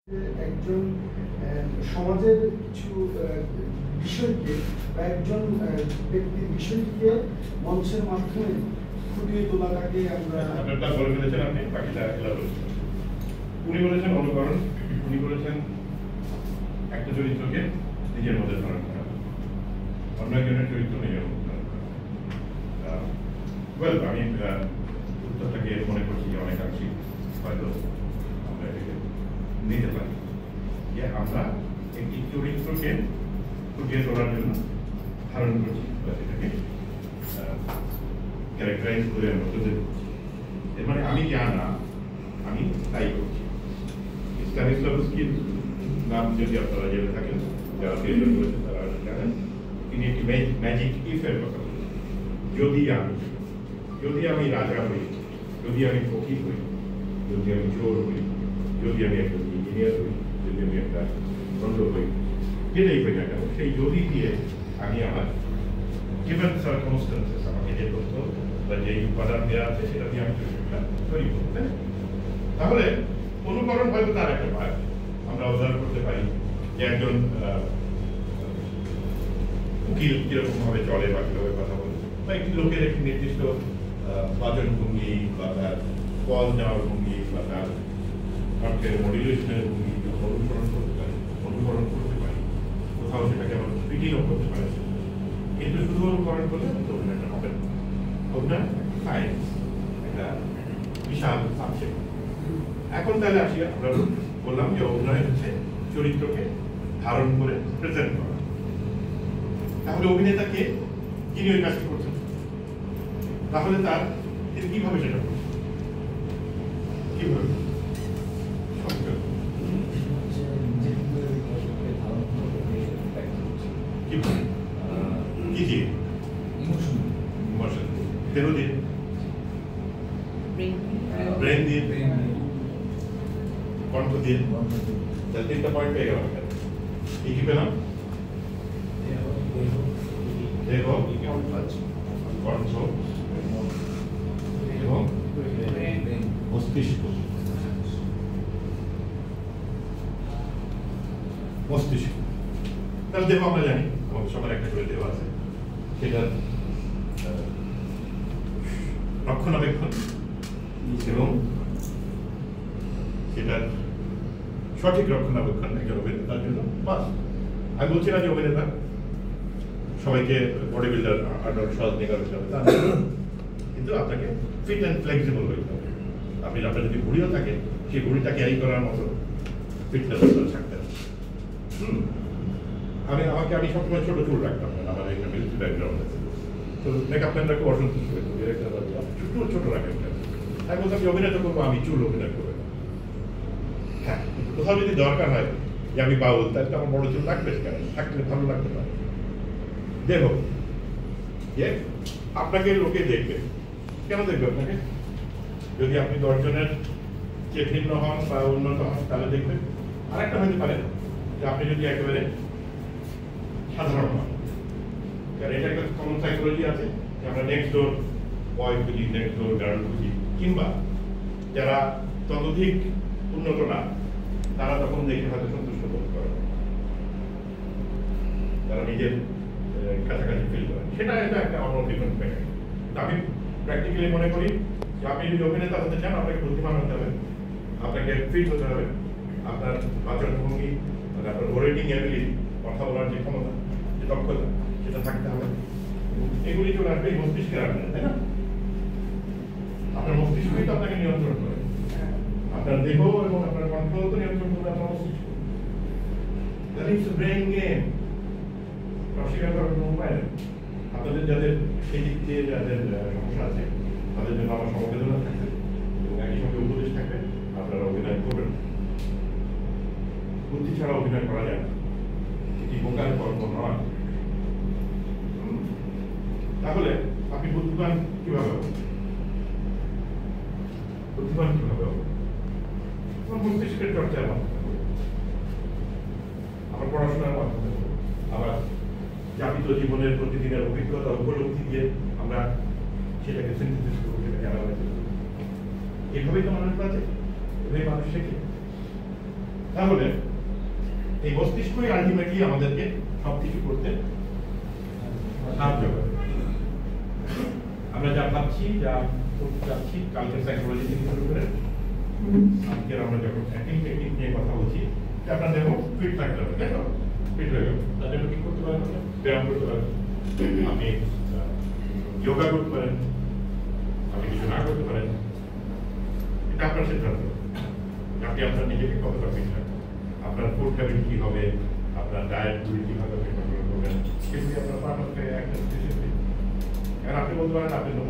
একজন সমাজের কিছু বিষয়কে বা একজন ব্যক্তির বিষয়টিকে মঞ্চের মাধ্যমে ফুটিয়ে তোলাটাকে আমরা বলে ফেলেছেন। আপনি বাকিটা উনি বলেছেন অনুকরণ, উনি বলেছেন একটা চরিত্রকে নিজের মধ্যে ধারণ করা, অন্য একজনের চরিত্র নিজের মধ্যে ধারণ করা। আমি উত্তরটাকে মনে করছি যে অনেকাংশে হয়তো আমরা এটাকে নিতে পারি যে আমরা একটি চরিত্রকে ফুটিয়ে তোলার জন্য ধারণ করছি বা সেটাকে ক্যারেক্টারাইজ করে আমরা তুলে ধরছি। এর মানে আমি যা না আমি তাই করছি। স্ট্যানিস্লাভস্কির নাম যদি আপনারা জেনে থাকেন, যারা থিয়েটার করেছেন তারা জানেন, তিনি একটি ম্যাজিক ইফের কথা বলেছেন। যদি আমি রাজা হই, যদি আমি ফকির হই, যদি আমি চোর হই, যদি আমি একজন ইঞ্জিনিয়ার হই, যদি আমি একটা দণ্ড হই, যেটাই হই না কেন, সেই যদি দিয়ে আমি আমার given circumstances আমাকে যে তথ্য বা যে উপাদান দেওয়া আছে সেটা দিয়ে আমি চরিত্রটা তৈরি করবো। তাহলে অনুকরণ হয়তো তার একটা ভাগ আমরা অবজার্ভ করতে পারি যে একজন উকিল কিরকম ভাবে চলে বা কিভাবে কথা বলে, বা একটি লোকের একটি নির্দিষ্ট বাচন ভঙ্গি বা তার পজ নেওয়ার ভঙ্গি বা তার কণ্ঠের মডুলেশনের ভঙ্গি অনুকরণ করতে পারি, কোথাও সেটাকে আবার ফিটিংও করতে পারে। কিন্তু শুধু অনুকরণ করলে অভিনয়টা হবে না। অভিনয় সায়েন্স, একটা বিশাল সাবজেক্ট। এখন তাহলে আসি, আমরা বললাম যে অভিনয় হচ্ছে চরিত্রকে ধারণ করে প্রেজেন্ট করা। তাহলে অভিনেতাকে যিনি ওই কাজটি করছেন, তাহলে তিনি কিভাবে সেটা করছেন, কিভাবে ব্রেন দিয়ে, কণ্ঠ দিয়ে, তিনটা পয়েন্ট পেয়ে গেলাম। কি কি পেলাম? দেহ, কণ্ঠ এবং মস্তিষ্ক। তার দেহ আমরা জানি, আমাদের সবার একটা করে দেহ আছে, সেটার রক্ষণাবেক্ষণ এবং সেটার সঠিক রক্ষণাবেক্ষণ একজন অভিনেতার জন্য বাস। আমি বলছি না যে অভিনেতা সবাইকে বডি বিল্ডার আর্নল্ড শোয়ার্জনেগার হতে হবে, কিন্তু আপনাকে ফিট অ্যান্ড ফ্লেক্সিবল হইতে হবে। আপনার যদি ঘুড়িও থাকে, সেই ঘুড়িটা ক্যারি করার মতো ফিটনেস থাকতে হবে। আমি সবসময় ছোট চুল রাখতাম, আমার একটা মিলিটারি ব্যাকগ্রাউন্ড আছে, তো মেকআপ ম্যানরা খুব অসন্তুষ্ট হইতো, চুল ছোট রাখেন। আমি বলতাম যে অভিনয় করবো, আমি চুল অভিনয় করবো। হ্যাঁ, কোথাও যদি দরকার হয় যে আমি বাউল, তাহলে আমার বড় চুল রাখবে, কেন থাকলে ভালো লাগতে পারে। দেখো যে আপনাকে লোকে দেখবে, কেন দেখবে আপনাকে? যদি আপনি 10 জনের যে ভিন্ন হন বা উন্নত হন, তাহলে দেখবে। আর একটা হতে পারে যে আপনি যদি একেবারে সাধারণ হন, কারণ এটা একটা কমন সাইকোলজি আছে যে আমরা নেক্সট ডোর বয় খুঁজি, নেক্সট ডোর গার্ল খুঁজি, কিংবা যারা ততোধিক উন্নত না তারা তখন দেখে হয়তো সন্তুষ্ট বোধ করে, তারা নিজের কাছাকাছি ফিল করে। সেটা একটা অন্য ডিফারেন্ট ব্যাপার। আমি প্র্যাকটিক্যালি মনে করি যে আপনি যদি অভিনেতা হতে চান, আপনাকে বুদ্ধিমান হতে হবে, আপনাকে ফিট হতে হবে, আপনার বাচনভঙ্গি, আপনার ওরেটিং অ্যাবিলিটি, কথা বলার যে ক্ষমতা, যে দক্ষতা, সেটা থাকতে হবে। এগুলি চলে আসবে মস্তিষ্কের আগে, তাই না? আপনার মস্তিষ্কই তো আপনাকে নিয়ন্ত্রণ করে, আপনার দেহ এবং আপনার কণ্ঠ তো নিয়ন্ত্রণ করবে আপনার মস্তিষ্ক। That is brain game. অস্বীকার করার কোনো উপায় নেই। আপনাদের যাদের সেই দিক দিয়ে যাদের সমস্যা আছে, তাদের জন্য আমার সমবেদনা থাকবে এবং একই সঙ্গে উপদেশ থাকবে, আপনারা অভিনয় করবেন। বুদ্ধি ছাড়া অভিনয় করা যায় না, এটি বোকার কর্ম নয়। তাহলে আপনি বুদ্ধিমান কিভাবে হবেন? বুদ্ধিমান কিভাবে হবে? আমার মস্তিষ্কের চর্চার মাধ্যমে, আমার পড়াশোনার মাধ্যমে, আবার যাপিত জীবনের প্রতিদিনের অভিজ্ঞতা উপলব্ধি দিয়ে আমরা সেটাকে সিনথেসিস করবো, সেটাকে অ্যানালাইসিস করবো। এভাবেই তো মানুষ বাঁচে, এভাবেই মানুষ শেখে। তাহলে এই মস্তিষ্কই আলটিমেটলি আমাদেরকে সবকিছু করতে সাহায্য করে। আমরা যা ভাবছি, যা করতে চাচ্ছি, কালচার সাইকোলজি থেকে শুরু করে আজকে আমরা যখন অ্যাক্টিং টেকনিক নিয়ে কথা বলছি, আপনার দেখো ফিট থাকতে হবে, তাই তো? ফিট হয়ে গেল, তার জন্য কি করতে পারেন? ব্যায়াম করতে পারেন, আপনি যোগা করতে পারেন, আপনি কিছু না করতে পারেন। এটা আপনার সিদ্ধান্ত, আপনি আপনার নিজেকে কতটা ফিট রাখবেন, আপনার ফুড হ্যাবিট কি হবে, আপনার ডায়েটগুলি কিভাবে কন্ট্রোল করবেন, সেগুলি আপনার পার্টনারকে একটা ডিসিপ্লিন। আর আপনি বলতে পারেন আপনি তো